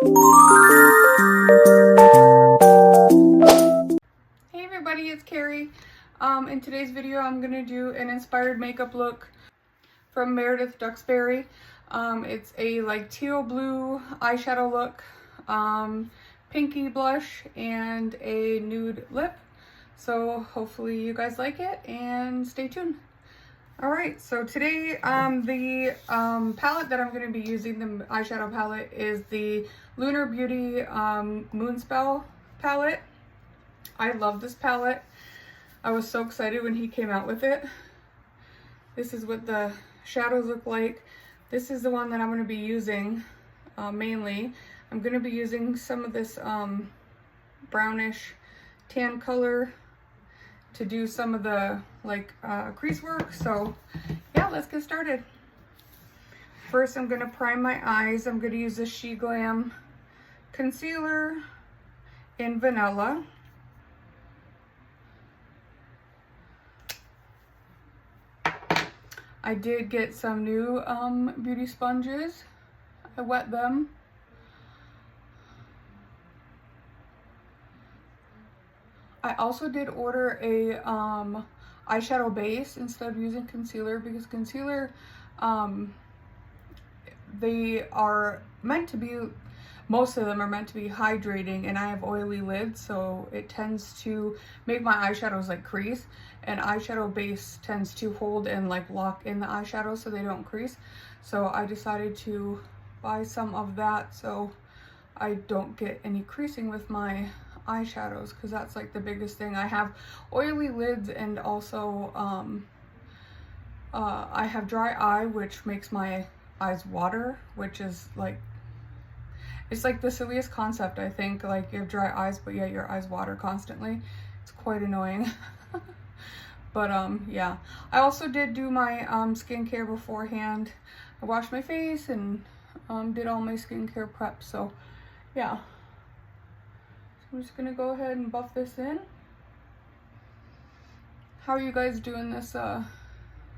Hey everybody, it's Kerrie. In today's video, I'm gonna do an inspired makeup look from Meredith Duxbury. It's a like teal blue eyeshadow look, pinky blush, and a nude lip. So hopefully you guys like it and stay tuned. Alright, so today the palette that I'm going to be using, the eyeshadow palette, is the Lunar Beauty Moonspell palette. I love this palette. I was so excited when he came out with it. This is what the shadows look like. This is the one that I'm going to be using mainly. I'm going to be using some of this brownish tan color to do some of the like crease work. So yeah, let's get started. First, I'm going to prime my eyes. I'm going to use the Glam concealer in vanilla. I did get some new beauty sponges. I wet them. I also did order a eyeshadow base instead of using concealer, because concealer, they are meant to be, most of them are meant to be hydrating, and I have oily lids, so it tends to make my eyeshadows like crease, and eyeshadow base tends to hold and like lock in the eyeshadow so they don't crease. So I decided to buy some of that so I don't get any creasing with my eyeshadows, because that's like the biggest thing. I have oily lids, and also I have dry eye, which makes my eyes water, which is like, it's like the silliest concept, I think. Like, you have dry eyes but yet your eyes water constantly. It's quite annoying. But yeah, I also did do my skincare beforehand. I washed my face and did all my skincare prep, so yeah. I'm just gonna go ahead and buff this in. How are you guys doing this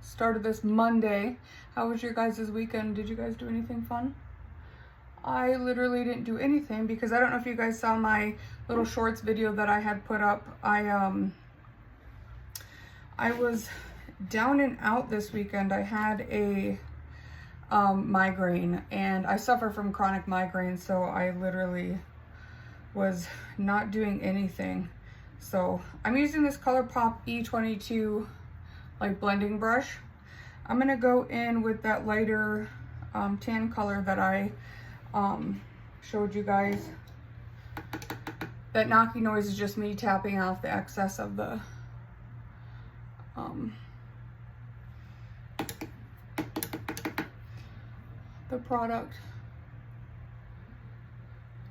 start of this Monday? How was your guys' weekend? Did you guys do anything fun? I literally didn't do anything, because I don't know if you guys saw my little shorts video that I had put up. I was down and out this weekend. I had a migraine, and I suffer from chronic migraine, so I literally was not doing anything. So I'm using this ColourPop E22 like blending brush. I'm gonna go in with that lighter tan color that I showed you guys. That knocking noise is just me tapping off the excess of the product.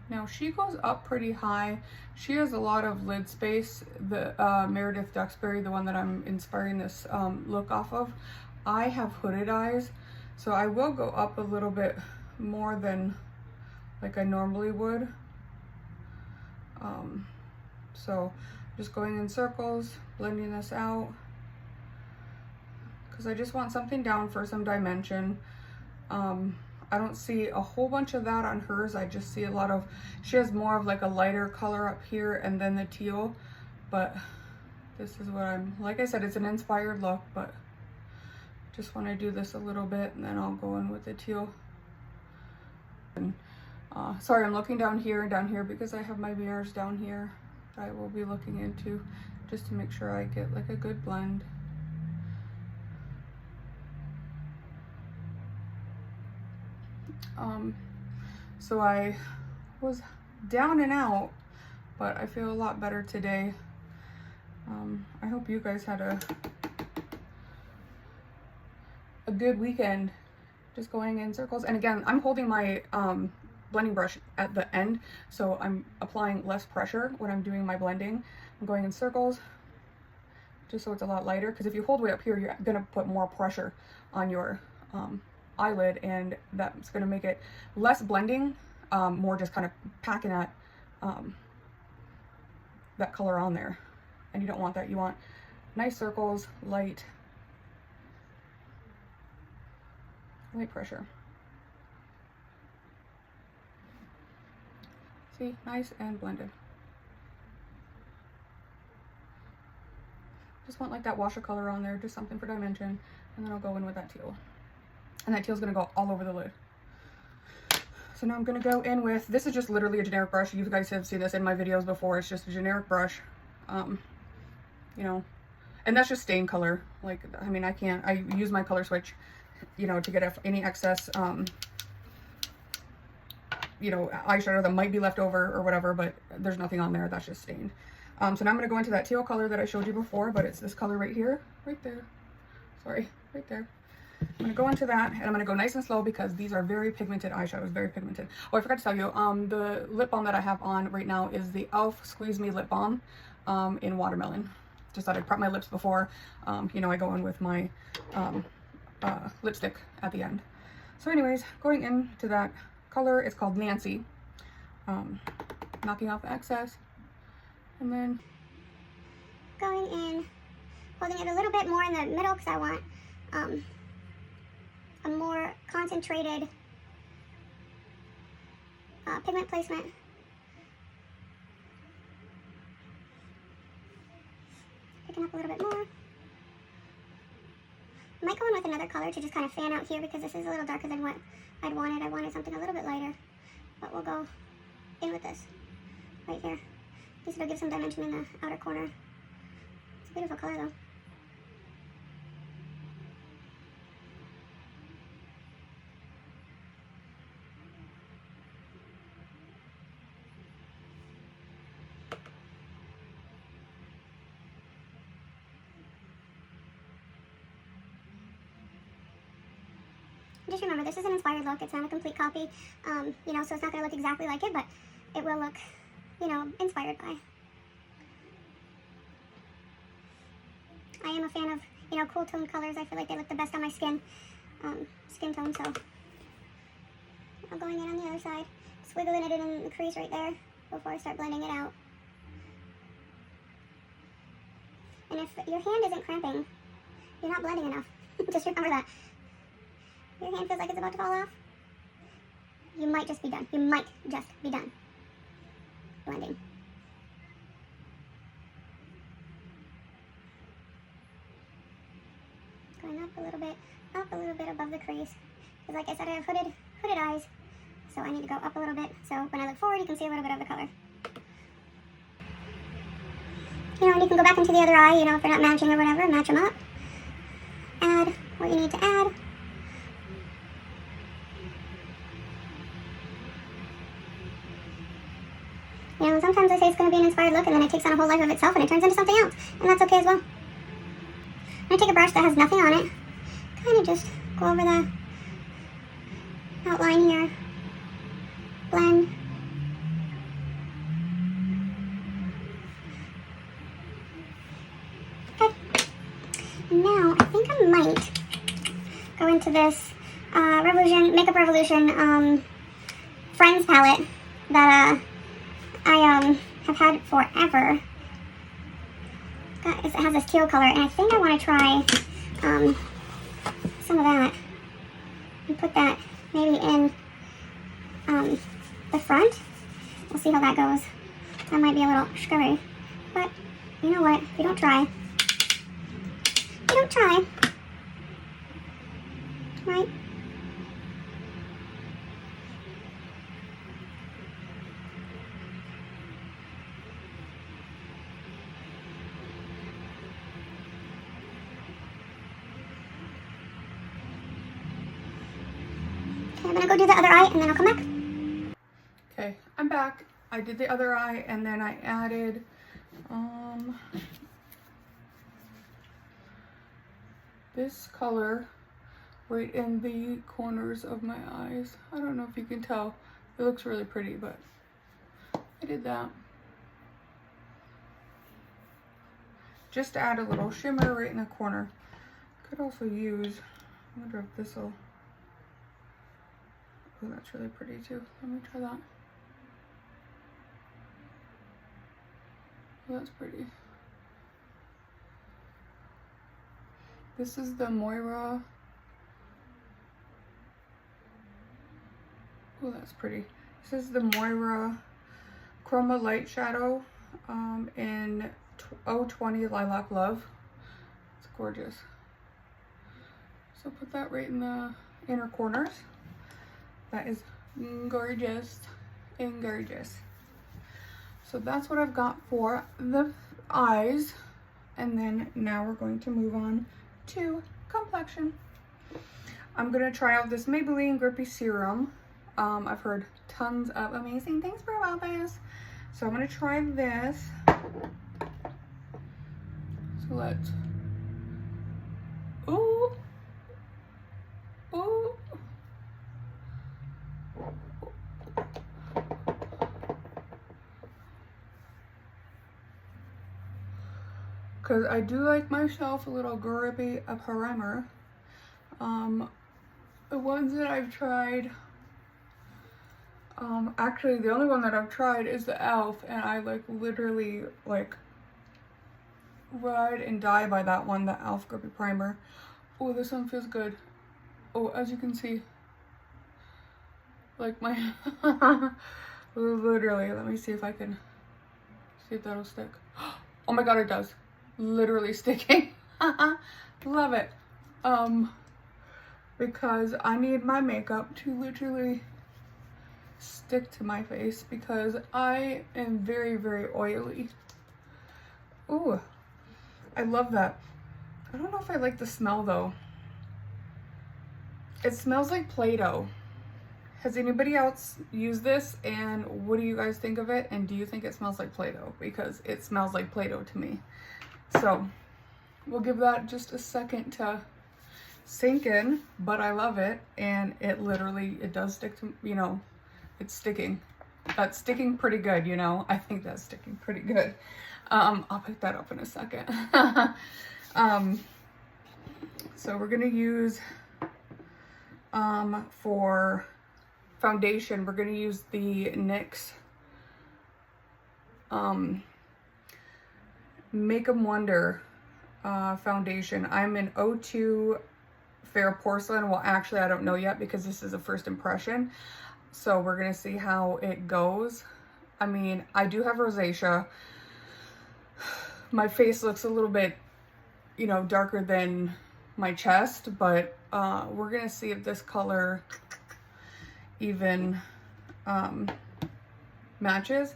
Now she goes up pretty high. She has a lot of lid space. The Meredith Duxbury, the one that I'm inspiring this look off of, I have hooded eyes, so I will go up a little bit more than like I normally would. So just going in circles, blending this out, because I just want something down for some dimension. I don't see a whole bunch of that on hers. I just see a lot of, she has more of like a lighter color up here and then the teal, but this is what I'm, like I said, it's an inspired look, but just want to do this a little bit and then I'll go in with the teal. And, sorry, I'm looking down here and down here because I have my mirrors down here that I will be looking into, just to make sure I get like a good blend. So I was down and out, but I feel a lot better today. I hope you guys had a good weekend, just going in circles. And again, I'm holding my blending brush at the end, so I'm applying less pressure when I'm doing my blending. I'm going in circles just so it's a lot lighter, because if you hold way up here, you're gonna put more pressure on your eyelid, and that's going to make it less blending, more just kind of packing that that color on there, and you don't want that. You want nice circles, light pressure. See, nice and blended. Just want like that washer color on there, just something for dimension. And then I'll go in with that teal. And that teal's gonna go all over the lid. So now I'm gonna go in with, this is just literally a generic brush. You guys have seen this in my videos before. It's just a generic brush, you know, and that's just stain color. Like, I mean, I use my color switch, you know, to get any excess, you know, eyeshadow that might be left over or whatever, but there's nothing on there. That's just stained. So now I'm gonna go into that teal color that I showed you before, but it's this color right here, right there. Sorry, right there. I'm gonna go into that, and I'm gonna go nice and slow because these are very pigmented eyeshadows, very pigmented. Oh, I forgot to tell you, the lip balm that I have on right now is the e.l.f. Squeeze Me Lip Balm in Watermelon. Just thought I'd prep my lips before, you know, I go in with my lipstick at the end. So anyways, going into that color, it's called Nancy. Knocking off the excess, and then going in, holding it a little bit more in the middle because I want a more concentrated pigment placement. Picking up a little bit more. I might go in with another color to just kind of fan out here because this is a little darker than what I'd wanted. I wanted something a little bit lighter, but we'll go in with this right here. At least it'll give some dimension in the outer corner. It's a beautiful color though. Just remember, this is an inspired look. It's not a complete copy, you know, so it's not going to look exactly like it, but it will look, you know, inspired by. I am a fan of, you know, cool tone colors. I feel like they look the best on my skin tone, so I'm going in on the other side, squiggling it in the crease right there before I start blending it out. And if your hand isn't cramping, you're not blending enough. Just remember that. Your hand feels like it's about to fall off, you might just be done. You might just be done blending. Going up a little bit above the crease. Because like I said, I have hooded eyes, so I need to go up a little bit. So when I look forward, you can see a little bit of the color. You know, and you can go back into the other eye, you know, if they're not matching or whatever, match them up. Add what you need to add. You know, sometimes I say it's going to be an inspired look and then it takes on a whole life of itself and it turns into something else. And that's okay as well. I'm going to take a brush that has nothing on it. Kind of just go over the outline here. Blend. Okay. Now, I think I might go into this Makeup Revolution Friends palette that I have had forever. It has this teal color, and I think I want to try some of that and put that maybe in the front. We'll see how that goes. That might be a little scary, but you know what? If you don't try, you don't try, right? I'm gonna go do the other eye and then I'll come back. Okay, I'm back. I did the other eye and then I added this color right in the corners of my eyes. I don't know if you can tell. It looks really pretty, but I did that. Just to add a little shimmer right in the corner. Could also use, I wonder if this will, oh, that's really pretty too. Let me try that. Oh, that's pretty. This is the Moira. Oh, that's pretty. This is the Moira Chroma Light Shadow in 020 Lilac Love. It's gorgeous. So put that right in the inner corners. That is gorgeous and gorgeous. So that's what I've got for the eyes. And then now we're going to move on to complexion. I'm gonna try out this Maybelline Grippy Serum. I've heard tons of amazing things about this. So I'm gonna try this. So let's, ooh, ooh. Because I do like myself a little grippy primer. The ones that I've tried, actually the only one that I've tried is the e.l.f. and I like literally like ride and die by that one, the e.l.f. Grippy Primer. Oh, this one feels good. Oh, as you can see, like my, literally, let me see if I can, see if that'll stick. Oh my god, it does. Literally sticking. Love it. Because I need my makeup to literally stick to my face because I am very, very oily. Ooh, I love that. I don't know if I like the smell though. It smells like Play-Doh. Has anybody else used this and what do you guys think of it? And do you think it smells like Play-Doh? Because it smells like Play-Doh to me. So we'll give that just a second to sink in, but I love it. And it literally, it does stick to, you know, it's sticking. That's sticking pretty good, you know. I think that's sticking pretty good. I'll pick that up in a second. So we're gonna use, for foundation, we're gonna use the NYX Make 'em Wonder foundation. I'm in 02 Fair Porcelain. Well, actually, I don't know yet because this is a first impression. So we're gonna see how it goes. I mean, I do have rosacea. My face looks a little bit, you know, darker than my chest, but we're gonna see if this color even matches.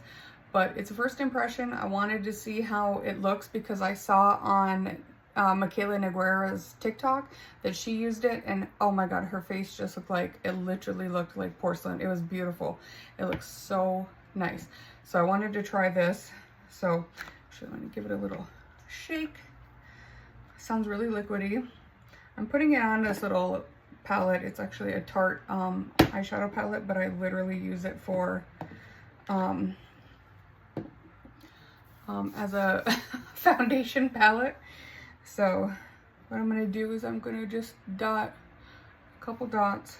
But it's a first impression. I wanted to see how it looks because I saw on Michaela Neguera's TikTok that she used it, and oh my god, her face just looked like, it literally looked like porcelain. It was beautiful. It looks so nice. So I wanted to try this. So actually, let me give it a little shake. Sounds really liquidy. I'm putting it on this little palette. It's actually a Tarte eyeshadow palette, but I literally use it for as a foundation palette. So what I'm gonna do is I'm gonna just dot a couple dots.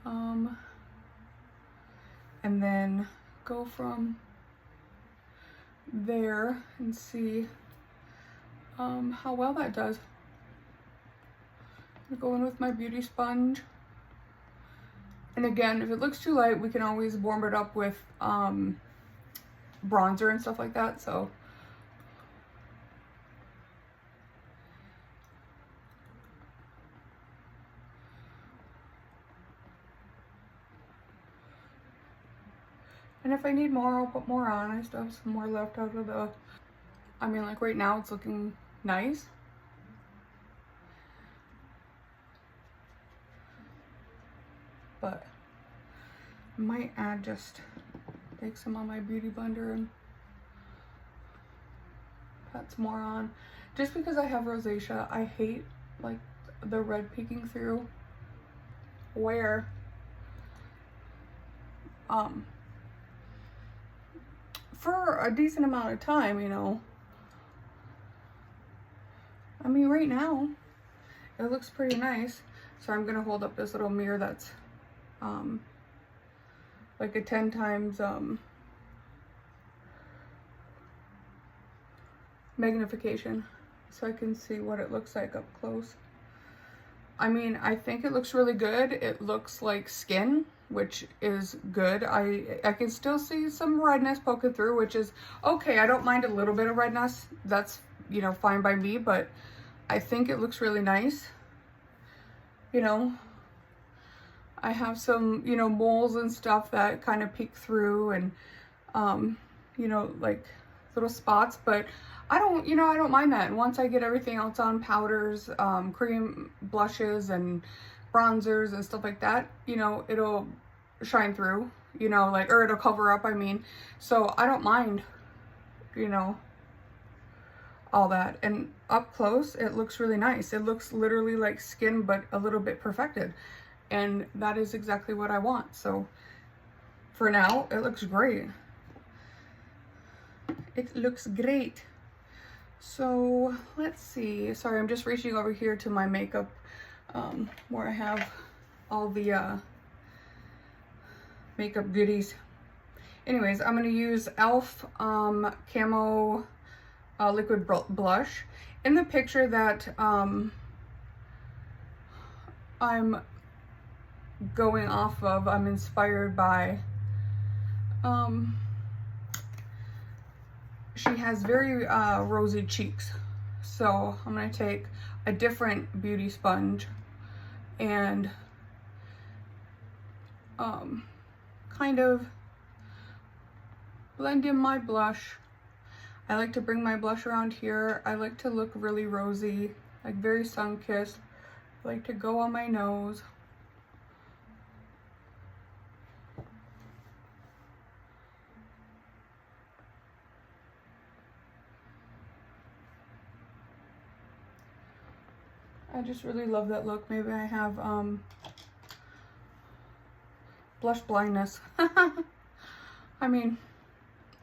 And then go from there and see how well that does. I'm going with my beauty sponge. And again, if it looks too light, we can always warm it up with bronzer and stuff like that. So and if I need more, I'll put more on. I still have some more left out of the, I mean, like right now it's looking nice. But I might add, just take some on my beauty blender and pat some more on. Just because I have rosacea, I hate like the red peeking through where for a decent amount of time, you know. I mean, right now it looks pretty nice. So I'm gonna hold up this little mirror that's like a 10 times magnification so I can see what it looks like up close. I mean, I think it looks really good. It looks like skin. which is good. I can still see some redness poking through, which is okay. I don't mind a little bit of redness. That's, you know, fine by me, but I think it looks really nice. You know, I have some, you know, moles and stuff that kind of peek through, and you know, like little spots, but I don't, you know, I don't mind that. And once I get everything else on, powders, cream, blushes, and bronzers and stuff like that, you know, it'll shine through, you know, like, or it'll cover up, I mean. So I don't mind, you know, all that. And up close, it looks really nice. It looks literally like skin, but a little bit perfected. And that is exactly what I want. So for now, it looks great. It looks great. So let's see. Sorry, I'm just reaching over here to my makeup, where I have all the makeup goodies. Anyways, I'm going to use e.l.f. Camo liquid blush. In the picture that I'm going off of, I'm inspired by, she has very rosy cheeks. So I'm going to take a different beauty sponge and kind of blend in my blush. I like to bring my blush around here. I like to look really rosy, like very sun-kissed. I like to go on my nose. I just really love that look. Maybe I have blush blindness. I mean,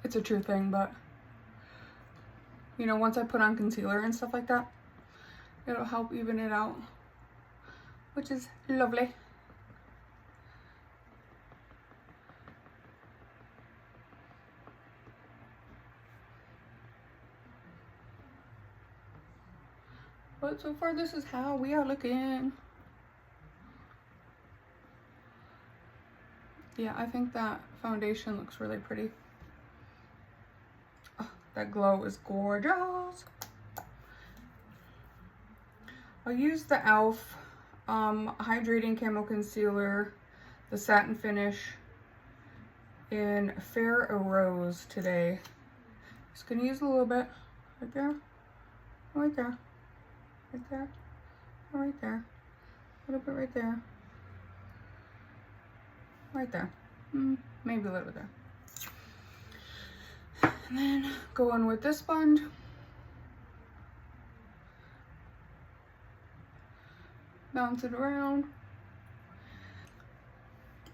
it's a true thing, but you know, once I put on concealer and stuff like that, it'll help even it out, which is lovely. But so far, this is how we are looking. Yeah, I think that foundation looks really pretty. Oh, that glow is gorgeous. I'll use the e.l.f. Hydrating Camo Concealer, the satin finish in Fair Rose today. Just gonna use a little bit right there, right there, right there, right there, a little bit right there, right there, maybe a little bit there. And then go in with this sponge. Bounce it around.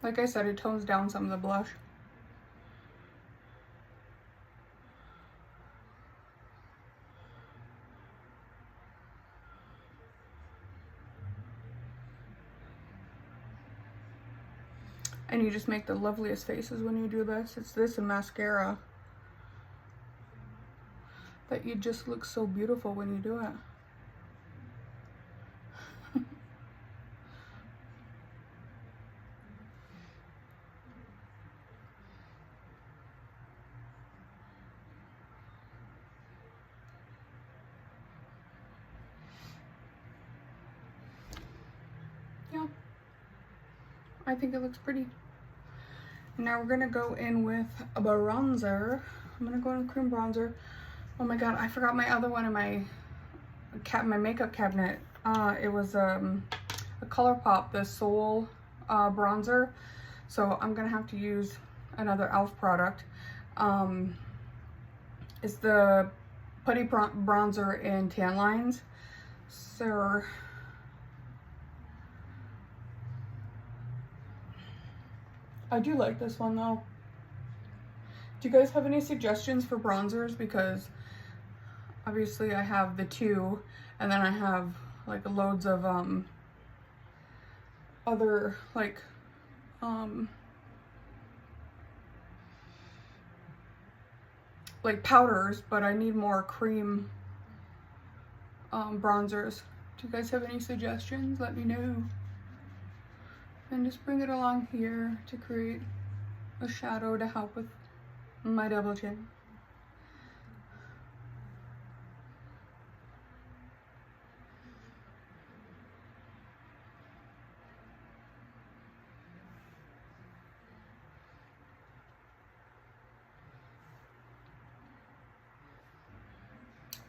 Like I said, it tones down some of the blush. And you just make the loveliest faces when you do this. It's this and mascara that you just look so beautiful when you do it. Yeah, I think it looks pretty. Now we're gonna go in with a bronzer. I'm gonna go in with cream bronzer. Oh my god, I forgot my other one in my makeup cabinet. It was a ColourPop, the Soul bronzer. So I'm gonna have to use another e.l.f. product. It's the Putty Bronzer in Tan Lines. So I do like this one though. Do you guys have any suggestions for bronzers? Because obviously I have the two, and then I have like loads of other like powders, but I need more cream bronzers. Do you guys have any suggestions? Let me know. And just bring it along here to create a shadow to help with my double chin.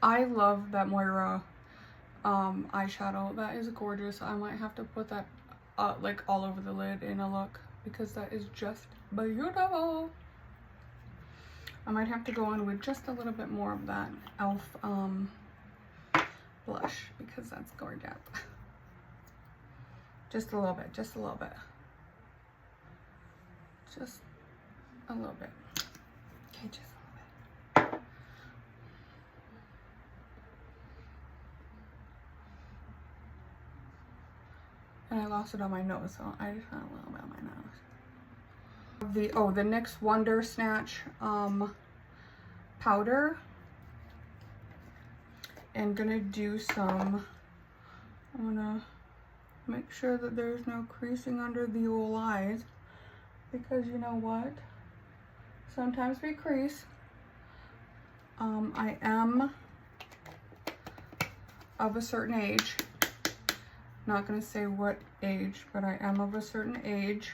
I love that Moira eyeshadow. That is gorgeous. I might have to put that like all over the lid in a look because that is just beautiful. I might have to go in with just a little bit more of that e.l.f. blush because that's gorgeous. Just a little bit, just a little bit. Just a little bit. Okay, just a little bit. And I lost it on my nose, so I just had a little bit on my nose. The NYX Wonder Snatch powder. And gonna do some, I'm gonna make sure that there's no creasing under the old eyes, because you know what? Sometimes we crease. I am of a certain age. Not gonna say what age, but I am of a certain age,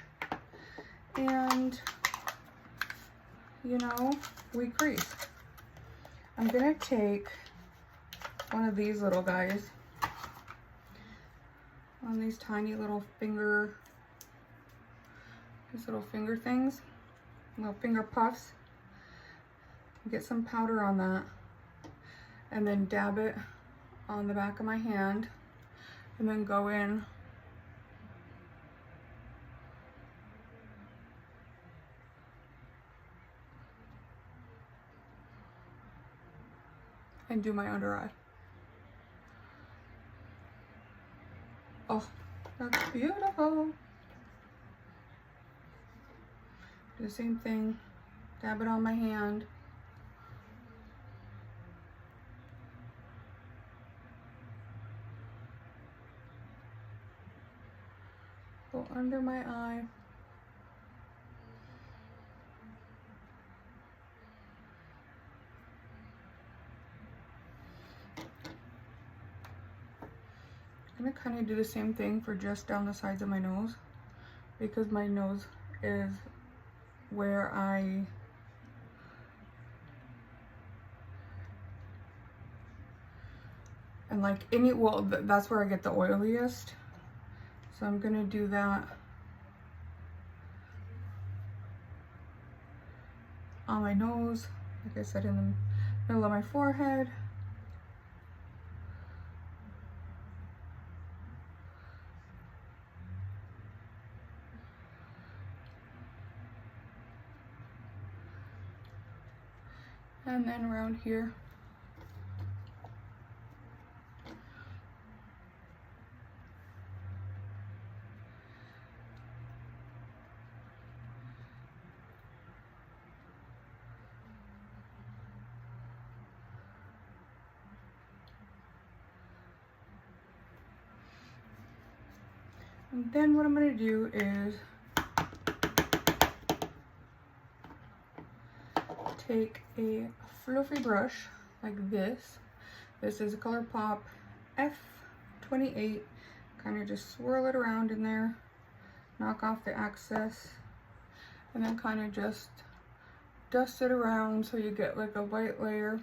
and you know, we crease. I'm gonna take one of these little guys, one of these tiny little finger, these little finger things, little finger puffs, get some powder on that, and then dab it on the back of my hand, and then go in and do my under eye. Oh, that's beautiful. Do the same thing, dab it on my hand. Go under my eye. I'm gonna kind of do the same thing for just down the sides of my nose, because my nose is where that's where I get the oiliest. So I'm gonna do that on my nose, like I said, in the middle of my forehead. And then around here. And then what I'm going to do is take a fluffy brush like this. This is a ColourPop F28. Kind of just swirl it around in there, knock off the excess, and then kind of just dust it around so you get like a white layer.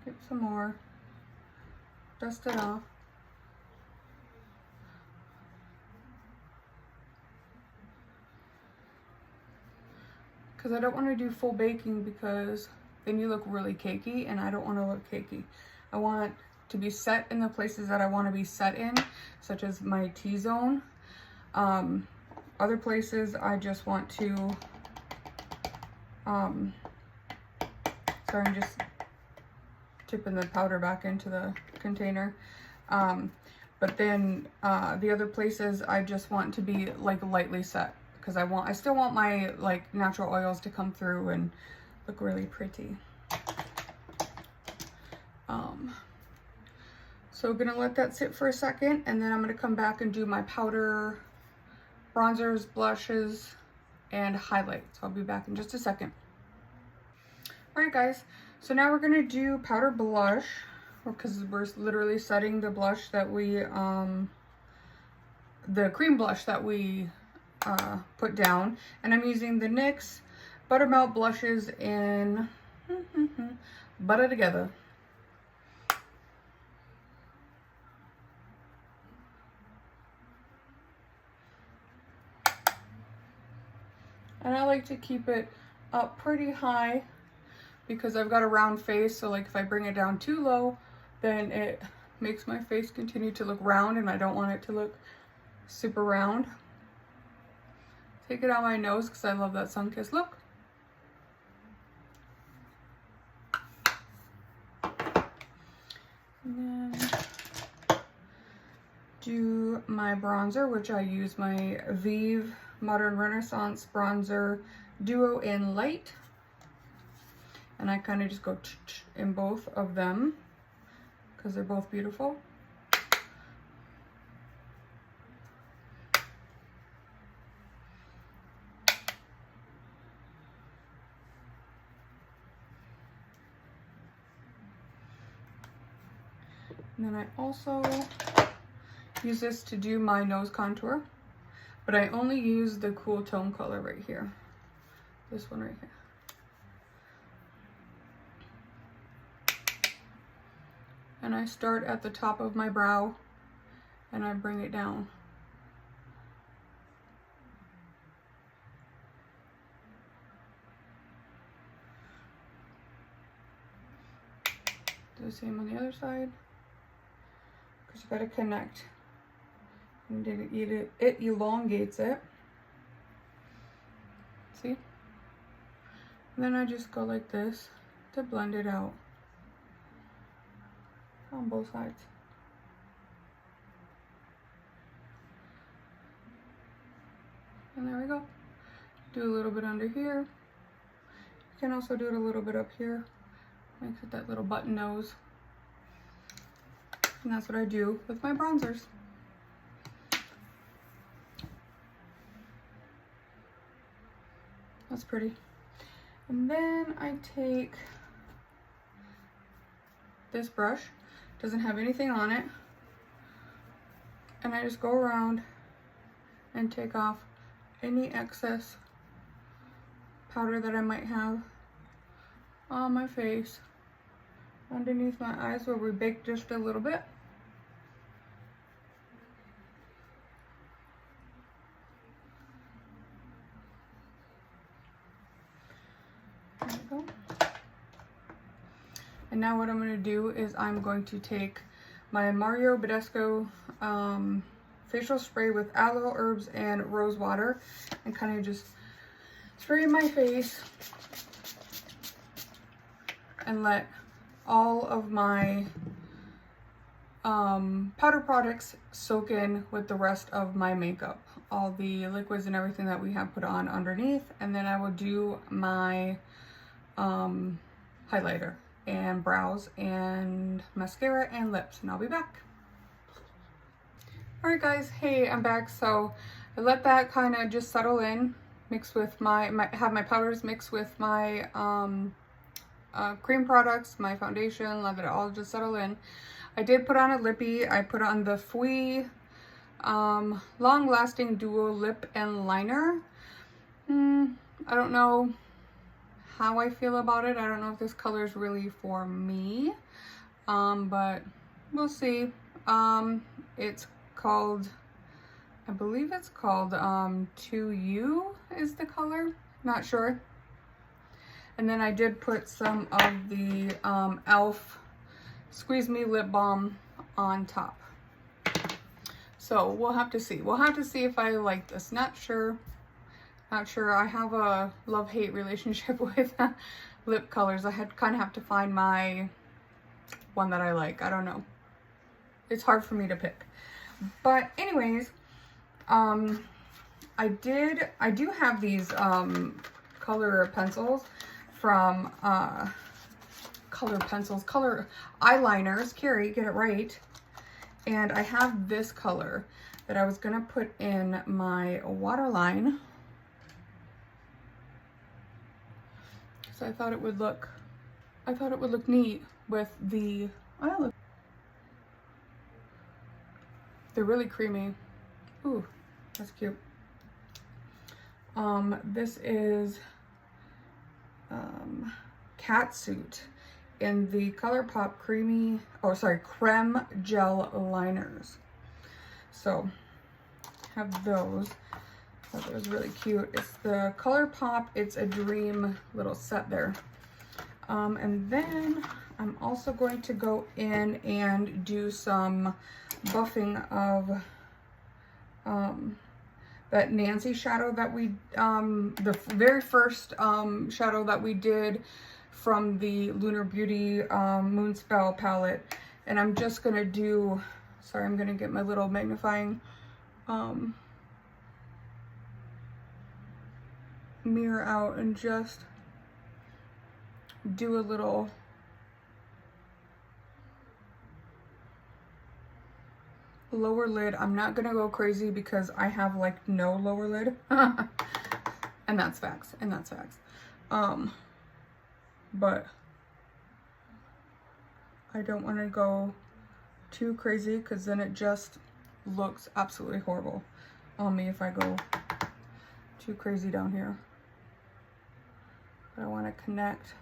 Get some more, dust it off. Because I don't want to do full baking, because then you look really cakey, and I don't want to look cakey. I want it to be set in the places that I want to be set in, such as my T-zone. Other places I just want to, sorry, I'm just tipping the powder back into the container. But then the other places I just want to be like lightly set, because I still want my like natural oils to come through and look really pretty. So I'm gonna let that sit for a second, and then I'm gonna come back and do my powder, bronzers, blushes, and highlights. I'll be back in just a second. All right, guys. So now we're gonna do powder blush, because we're literally setting the blush that we, the cream blush that we put down. And I'm using the NYX Buttermelt blushes in Butter Together. And I like to keep it up pretty high because I've got a round face, so like if I bring it down too low, then it makes my face continue to look round, and I don't want it to look super round. Take it on my nose because I love that sun-kissed look. And then do my bronzer, which I use my Vive Modern Renaissance Bronzer Duo in Light. And I kind of just go in both of them because they're both beautiful. And then I also use this to do my nose contour, but I only use the cool tone color right here. This one right here. And I start at the top of my brow and I bring it down. Do the same on the other side. Because you gotta connect. And it elongates it. See? And then I just go like this to blend it out on both sides. And there we go. Do a little bit under here. You can also do it a little bit up here. Makes it that little button nose. And that's what I do with my bronzers. That's pretty. And then I take this brush, doesn't have anything on it, and I just go around and take off any excess powder that I might have on my face, underneath my eyes where we bake just a little bit. There we go. And now what I'm going to do is I'm going to take my Mario Badescu facial spray with aloe, herbs, and rose water and kind of just spray my face and let all of my powder products soak in with the rest of my makeup, all the liquids and everything that we have put on underneath. And then I will do my highlighter and brows and mascara and lips, and I'll be back. All right, guys, hey, I'm back. So I let that kind of just settle in, mix with have my powders mix with my cream products, my foundation, let it all just settle in. I did put on a lippy. I put on the Fui Long Lasting Duo Lip and Liner. I don't know how I feel about it. I don't know if this color is really for me, but we'll see. It's called, I believe it's called To You is the color, not sure. And then I did put some of the e.l.f. Squeeze Me Lip Balm on top. So we'll have to see. We'll have to see if I like this. Not sure. Not sure. I have a love-hate relationship with lip colors. I kind of have to find my one that I like. I don't know. It's hard for me to pick. But anyways, I do have these color pencils from color eyeliners. Kerrie, get it right. And I have this color that I was gonna put in my waterline. So I thought it would look neat with the eye look. They're really creamy. Ooh, that's cute. This is Catsuit in the ColourPop creme gel liners. So have those. I thought it was really cute. It's the ColourPop It's a Dream little set there. And then I'm also going to go in and do some buffing of that Nancy shadow that we, the very first shadow that we did from the Lunar Beauty Moonspell palette. And I'm just gonna do, sorry, I'm gonna get my little magnifying mirror out and just do a little lower lid. I'm not gonna go crazy because I have like no lower lid. And that's facts, and that's facts. But I don't want to go too crazy because then it just looks absolutely horrible on me if I go too crazy down here. But I want to connect.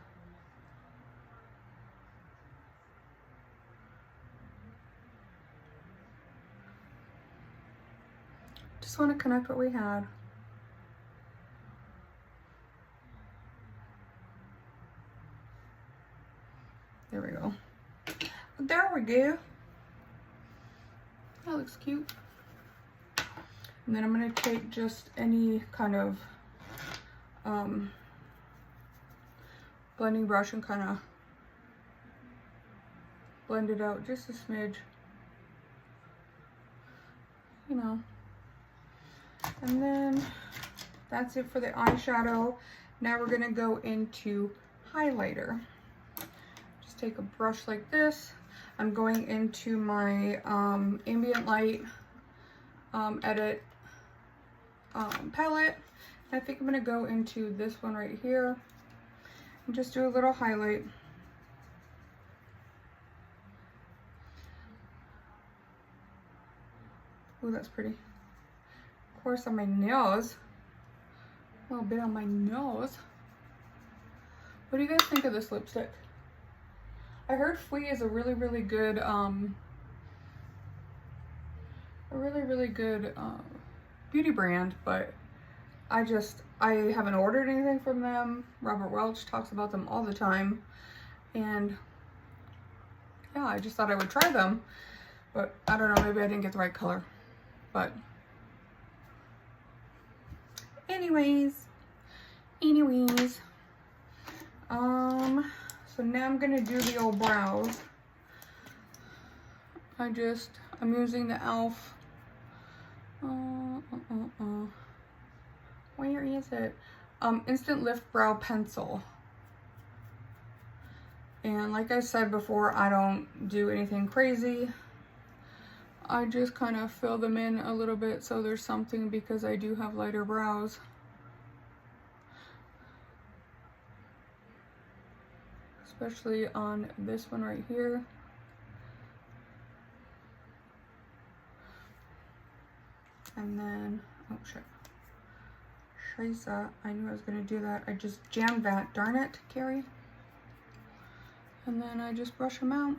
Just want to connect what we had. There we go. There we go. That looks cute. And then I'm going to take just any kind of blending brush and kind of blend it out just a smidge. You know. And then that's it for the eyeshadow. Now we're going to go into highlighter. Just take a brush like this. I'm going into my ambient light edit palette. I think I'm going to go into this one right here and just do a little highlight. Ooh, that's pretty. Of course, on my nose. A little bit on my nose. What do you guys think of this lipstick? I heard Fui is a really, really good, beauty brand, but I haven't ordered anything from them. Robert Welch talks about them all the time, and yeah, I just thought I would try them, but I don't know, maybe I didn't get the right color, but anyways, so now I'm gonna do the old brows. I'm using the e.l.f. Where is it? Instant Lift Brow Pencil. And like I said before, I don't do anything crazy. I just kind of fill them in a little bit so there's something, because I do have lighter brows. Especially on this one right here. And then, oh shit. Scheiße, I knew I was gonna do that. I just jammed that, darn it, Kerrie. And then I just brush them out.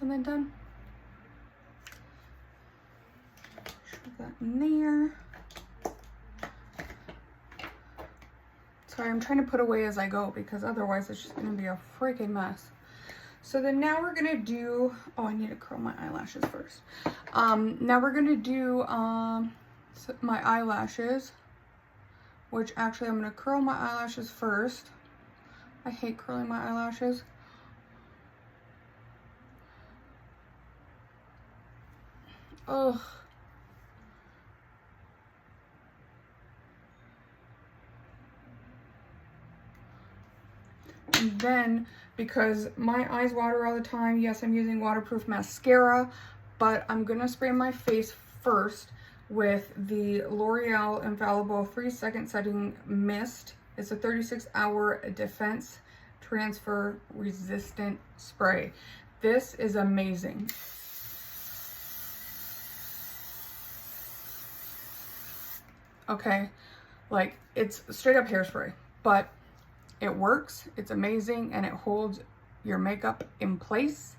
And then done. Shove that in there. Sorry, I'm trying to put away as I go because otherwise it's just gonna be a freaking mess. So then now we're gonna do, oh, I need to curl my eyelashes first. Now we're gonna do my eyelashes, which actually I'm gonna curl my eyelashes first. I hate curling my eyelashes. Ugh. And then, because my eyes water all the time, yes, I'm using waterproof mascara, but I'm gonna spray my face first with the L'Oreal Infallible 3-second setting mist. It's a 36-hour defense transfer resistant spray. This is amazing. Okay, like, it's straight up hairspray, but it works, it's amazing, and it holds your makeup in place,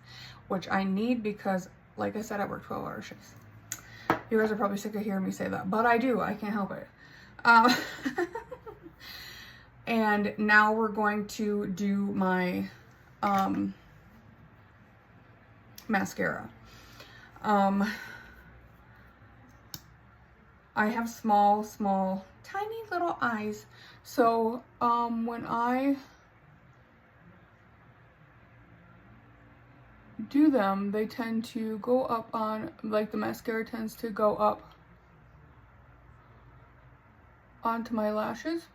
which I need because, like I said, I work 12-hour shifts. You guys are probably sick of hearing me say that, but I do, I can't help it. And now we're going to do my mascara. I have small, tiny little eyes. So when I do them, they tend to go up on, like, the mascara tends to go up onto my lashes,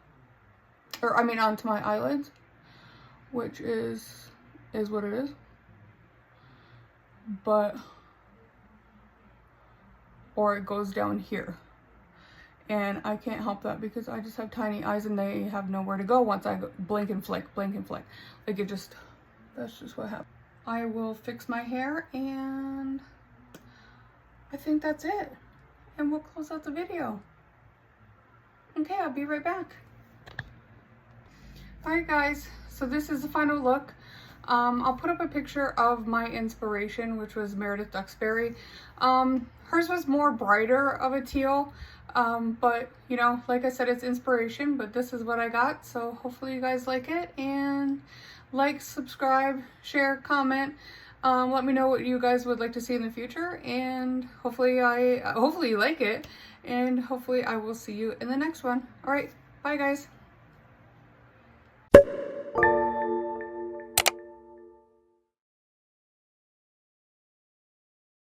or I mean onto my eyelids, which is what it is. But, or it goes down here. And I can't help that because I just have tiny eyes and they have nowhere to go once I go blink and flick, blink and flick. Like, it just, that's just what happens. I will fix my hair and I think that's it. And we'll close out the video. Okay, I'll be right back. Alright guys, so this is the final look. I'll put up a picture of my inspiration, which was Meredith Duxbury. Hers was more brighter of a teal, but you know, like I said, it's inspiration, but this is what I got. So hopefully you guys like it, and like, subscribe, share, comment. Let me know what you guys would like to see in the future, and hopefully you like it, and hopefully I will see you in the next one. All right, bye guys.